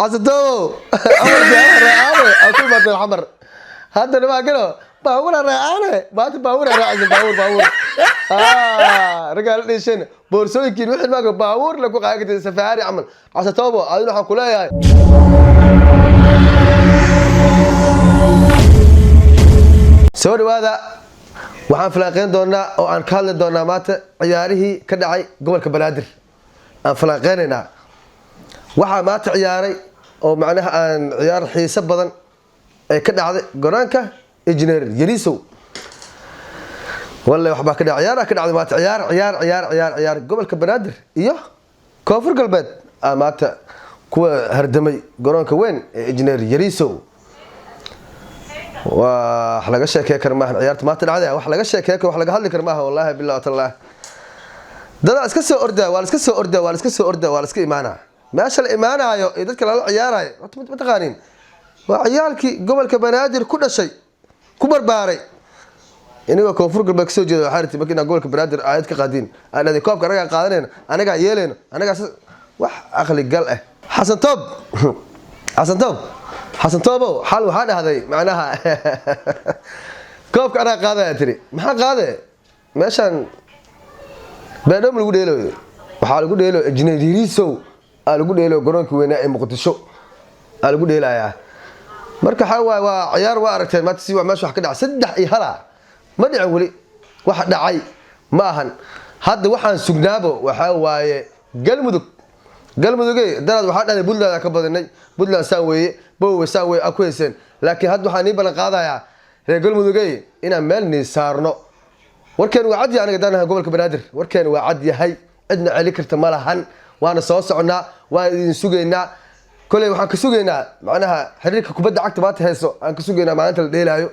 عصتو أول رأنا أكل ما الحمر هذا ما قالوا باور رأنا ما تباور رأنا باور رجال ليشين بورسوي كين واحد ما قال باور لكو قاعد سفاري عمل عصتو أنا حكولها هاي سوري هذا waxaan falaaqeyn doonaa oo aan ka hadli doonaa maanta ciyaarihii ka dhacay gobolka Banaadir aan falaaqeynaa waxa maanta ciyaaray oo macnaha aan ciyaar xiiso badan ay ka dhacday garoonka Engineer Yarisow wallahi waxba ka dhacay ciyaar ka dhacday maanta ciyaar gobolka Banaadir iyo Koonfur Galbeed maanta kuwa hardamay garoonka weyn ee Engineer Yarisow wax laga sheekay karmaa ciyaarta maanta dhacday wax laga sheekay wax laga hadli karmaa wallahi billahi ta'ala dada iska soo ordaa iska imaana meesha la imaanayo ee dadka la ciyaarayo ma taqaanin waa ciyaalkii gobolka Banaadir ku dhashay ku barbaaray iniga Koonfur Galbeed ka soo jeedo xaarti markii gobolka Banaadir aad ka qaadin aanadii koobka anaga qaadanayna anaga yeelayno anaga wax aqli gal ah حسن توبو حل وحده هذي معناها كوب أنا قاعدة تري ما قاعدة ماشان بدهم يقول له وحال يقول له إنجنير يريسو قال يقول له قرنك وينائي مقدسو قال يقول له يا مركب حوا وعيار وارتين ما تسوي ماشي حكي على سدح هلا ما دعي ولي واحد دعي ماهن هذا واحد سجنابه وحوا قلمدك قلمدك درد واحد هذا بدلا كبدني بدلا سوي بو سوي أكويسن لكن هاد وحني بلن قاضي رجال مدوجي إن مالني صارنا وركن وعد يعني قدرنا قبل كبنادر وركن وعد يهي عندنا عليك ارتمالهن وأنا صوصعنا ونسوقنا كل يوم حنكسوقنا معناها حريك كبد عقد ما تهسو حنكسوقنا معناته الليل هايو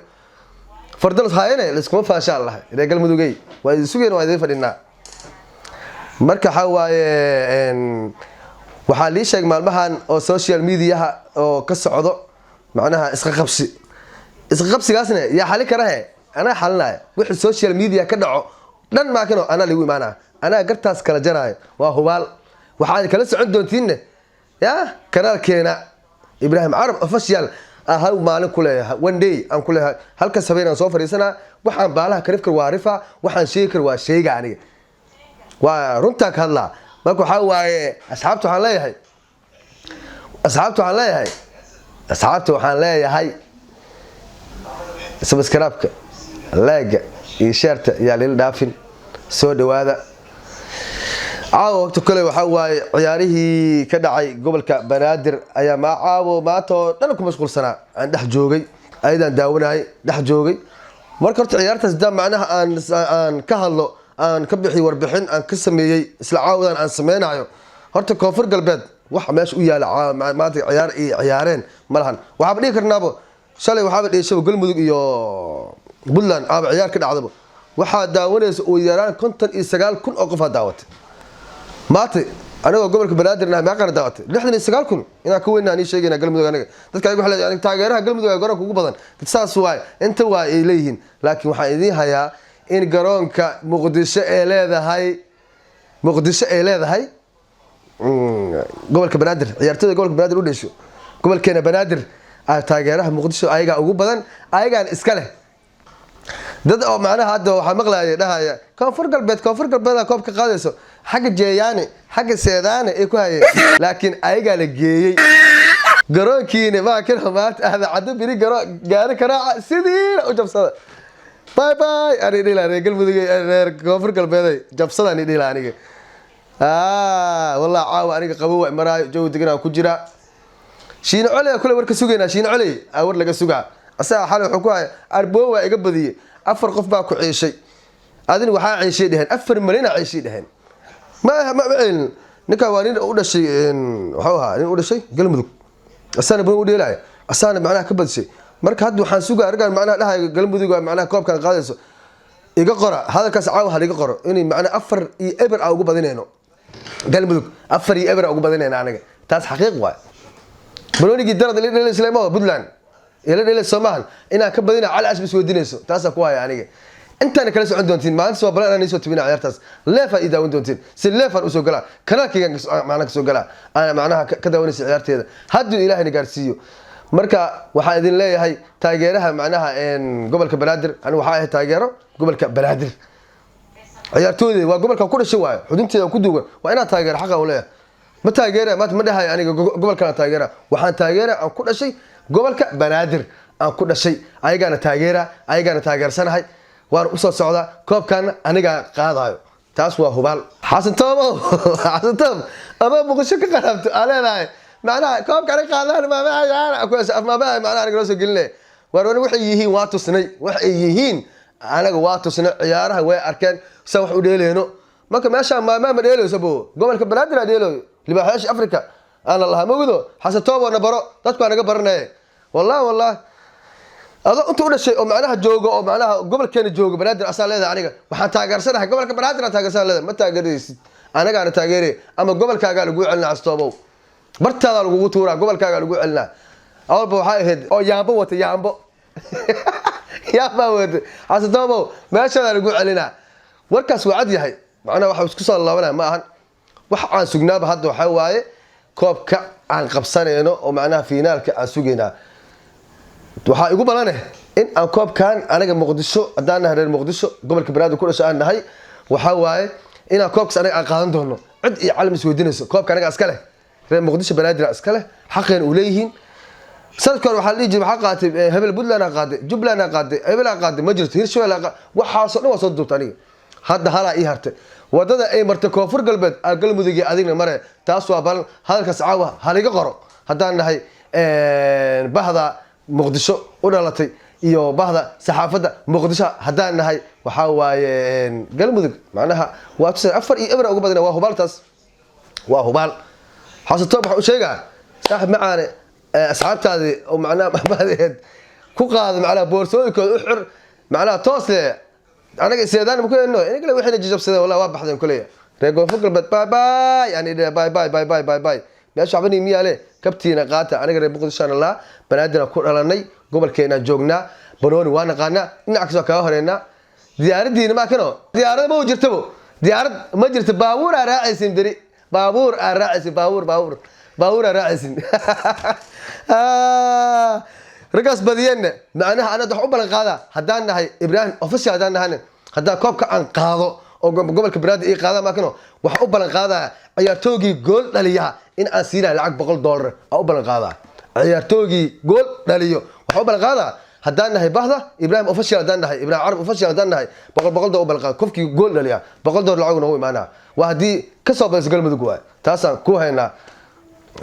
فردلت هاينا لسكم فان شاء الله رجال مدوجي ويسوقنا ويضيف لنا مركب حوا waxaa lii sheeg maalmahan oo social media oo ka socdo macnaha isqa qabsigaasna yaa xalin karahay ana xalinay wixii social media ka dhaco dhan ma kano ana ligu imaana ana gartaas kala jaraay waa hubaal waxaad kala socon doontiin ya kanaalkeena Ibrahim Arab official hal maalin kuleeyahay one day aan kuleeyahay halka sameeyaan soo fariisana waxaan baalaha karifkar waarifa waxaan sheekar waa sheega aniga waa runta ka hadlaa marka waxa waaye asxaabtu waxaan leeyahay subscribe-ka like iyo share-ta iyo leel dhaafin soo dhawaada waqti kale waxa waaye ciyaarihii ka dhacay gobolka Banaadir ayaa maanta dhan ku mashquulsanaa aan dhex joogay aydan daawanay dhex joogay marka horta ciyaartaas macnaha aan ka hadlo aan ka bixi warbixin aan ka sameeyay isla caawadan aan sameynayo horta Koonfur Galbeed waxa meesha u yaala maanta ciyaareen malahan waxa dhigi karnaabo shalay waxa dheeshay Galmudug iyo Puntland ciyaar ka dhacdaba waxa daawanaysa oo yaraan 59,000 oo qof daawatay maanta aniga gobolka Banaadir ma qara daawatay 69,000 ina ka weynaa sheegayna Galmudug aniga dadka ay wax leeyahay taageeraha Galmudug ay garoonka ugu badan saas waay inta waa ay leeyihiin laakiin waxa idin hayaa in garoonka Muqdisho ay leedahay gobolka Banaadir ciyaartoyda gobolka Banaadir u dhasho gobolkeena Banaadir taageeraha Muqdisho ayaga ugu badan ayagaan iska leh dad oo macnaha hadda waxa maqlaayay dhahaya Koonfur Galbeed koobka qaadayso xagga jeeyaani xagga seedaana ay ku hayeen laakiin ayaga la geeyay garoonkiina ma kan maanta cadu biri gaari karaaca sidii u jabsada باي باي أنا ديلا رجال مدري كوفر قلبي جاب صدق أنا ديلا أنا والله عاو أنا قبوا مراي جو تجينا كجرا شين علي كل ورك سوقنا شين علي أور لك سوقا أسا حال حكوا أربوة يقبضي أفر قف باكو عيش شيء هذين وحا عيش شيء دهن أفر مرينا عيش شيء دهن ما بعين نكوانين أول شيء وحوها أول شيء قلب مدك أسا بقول ديلا أسا معناه كبد شيء marka hadda waxaan sugaa argaan macnaha dhahay Galmudug waa macnaha koobkan qaadayso iga qora hadalkaas caaw hal iga qoro inay macnaha 4 iyo eber ugu badinayno Galmudug 4 iyo eber ugu badinayna aniga taas xaqiiq waa balonigi darada leeyahay Islaamo Puntland ila Soomaal ina ka badina calaas bis weydiinayso taas ku haya aniga intaana kala socon doontiin maalinta soo balan aanay soo tibina ciyaartaas leefa ii daawan doontiin si leefan u soo galaa kanaalkayga macnaha ka soo galaa ana macnaha ka daawanaysa ciyaarteeda hadduu ilaahayna gaarsiiyo marka waxaan idin leeyahay taageeraha macnaha gobolka Banaadir anigu waxaa ahay taageero gobolka Banaadir ciyaartooyda waa gobolka ku dhashay waayo xudunteeda ku duugan waa inaan taageero xaq u leeyahay ma taageera ma dhahay aniga gobolka taageera waxaan taageera aan ku dhashay gobolka Banaadir aan ku dhashay ayagana taageersanahay waan u soo socdaa koobkan aniga qaadayo taas waa hubaal xasan toomo ama muqdisho ka qarabto aleedahay macnaha koobkan qaadaan ma macnaha aniga soo gelinay warwana waxay yihiin waa tusnay waxay yihiin anaga waa tusnay ciyaaraha way arkeen san wax u dheeleeno marka meesha ma dheeleyso gobolka Banaadir dheelooyo libaaxayaasha Afrika aan Allah magdo xasan toomo na baro dadku anaga baranay wallahi ado inta u dhashay oo macnaha joogo oo macnaha gobolkeena joogo Banaadir asaleeda aniga waxaan taageersanahay gobolka Banaadir aan taageersanahay ma taageeraysid anaga aan taageeray ama gobolkaaga lagu celina astoobo bartaada lagu tuuraa gobolkaaga lagu celina awalba waxa ahayd oo yaambo wata yaambo wata astoobo meesha lagu celina warkaas waa cad yahay macnaha waxa isku soo laabanaa ma ahan wax aan sugnaaba hadda waxa waaye koobka aan qabsanayno oo macnaha finaalka aan sugeynaa waxaa igu balane in aan koobkan anaga Muqdisho hadaan nahay reer Muqdisho gobolka Banaadir ku dhashay aan nahay waxa waaye in aan koobkaas anaga qaadan doono cid iyo calam isweydiinayso koobka anaga iska leh reer Muqdisho Banaadir iska leh xaqeen u leeyihiin sadkor waxa la jiray waxa qaatay hebel Puntland qaaday Jubbaland qaaday hebel qaaday ma jirto Hirshabeelle waxa soo dhan waa soo duubtay aniga hadda hala ii hartay wadada ay martay koonfur galbeed galmudug iyo adigna mare taas waa bal hadalka sacaawa haliga qoro hadaan nahay bahda Muqdisho u dhalatay iyo bahda saxaafada Muqdisho hadaan nahay waxa waaye galmudug macnaha waa tusay afar iyo ibra ugu badana waa hubaaltaas waa hubaal xasato waxa uu sheegaa saaxib macaane asxaabtaadi oo macnaha mahmadeed ku qaado macnaha boorsooyinkooda u xir macnaha toos leh anaga seedaan ku leeyno in kale wixii jajabsada wallahi waa baxdeen kulay reego fuqalbad bye yani bye meesha xabani miyaale kabtiina qaata aniga reer Muqdisho Allah Banaadir ku dhalanay gobolkeena joognaa banooni waa naqaana dhinac ka horeena diyaaradiina ma kano diyaarad ma jirto diyaarad ma jirto baabuur raacaysin bari baabuur raacaysin baabuur raacaysin ragaas badiyeen macnaha ana wax u balan qaada hadaan nahay Ibrahim official hadaan nahay hadaa koobka aan qaado oo gobolka Banaadir qaada ma kano wax u balan qaada ciyaartoogii gool dhaliya in aan siina lacag $100 oo u balan qaada ciyaartoogii gool dhaliyo wax u balan qaada hadaan nahay bahda Ibrahim official hadaan nahay Ibrahim Arab official hadaan nahay $100 oo balan qaada qofkii gool dhaliya $100 lacagna oo imaana waa hadii ka soo bays galmudug waa taasaan ku haynaa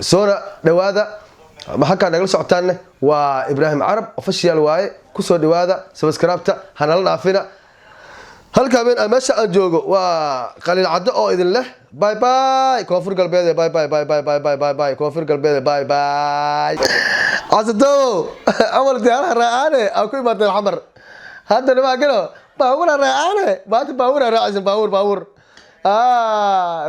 soo dhawaada maxaa nagala socotaan waa Ibrahim Arab official waaye ku soo dhawaada subscribe-ta hanala dhaafina halka been meesha aan joogo waa qaliil caddo oo idin leh bye koonfur galbeed bye koonfur galbeed bye asado awal diyaar raacane aan ku imaatay xamar hadda ma galo baawur raacane baawur raacaysan baawur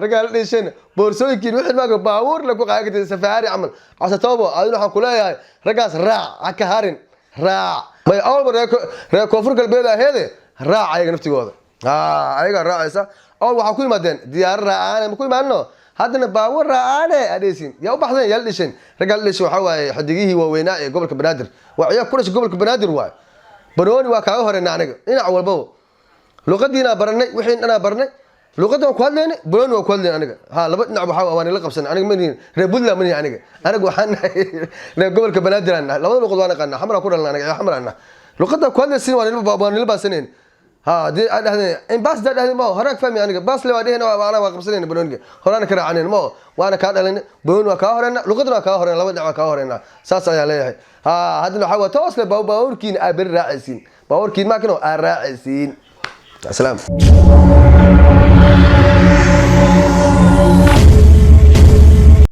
رجال ليشين بورسوي كين واحد ما باور لكو قاعد سفاري عمل عصتوبه أنا حن كلها رجاس راع عكهارن راع ما أول مرة كوفر قلبي هذا راع أيق نفتي هذا أيق راع إيسا أول واحد كل مدن ديار راع أنا مكوي منه هذا باور راع أنا أديسين يا وبحثين يليشين رجال ليش وحوا حدقيه وويناء قبل كبنادر وعيا كلش قبل كبنادر واي بروني وكاوهر النعنق هنا أول بو لغتنا برني وحين أنا برني لغتنا كوالين بروني وكوالين أنا ها لبتنا بحوا وأنا لقبسنا أنا مني ربلا مني أنا وحنا قبل كبنادر أنا لو لغة وأنا قلنا حمرا كورنا أنا حمرا أنا لغتنا كوالين سنين وأنا لباس سنين ها دي هذا إن باس ده هذا ما هو هراك فهمي أنا باس لو هذه هنا وأنا واقف سنين بروني هرانا كرا عنين ما وأنا كان لين بروني وكاهرنا لغتنا كاهرنا لبتنا وكاهرنا ساسا عليه ها هذا لو حوا توصل باور كين أبر رأسين باور كين ما كانوا الرأسين السلام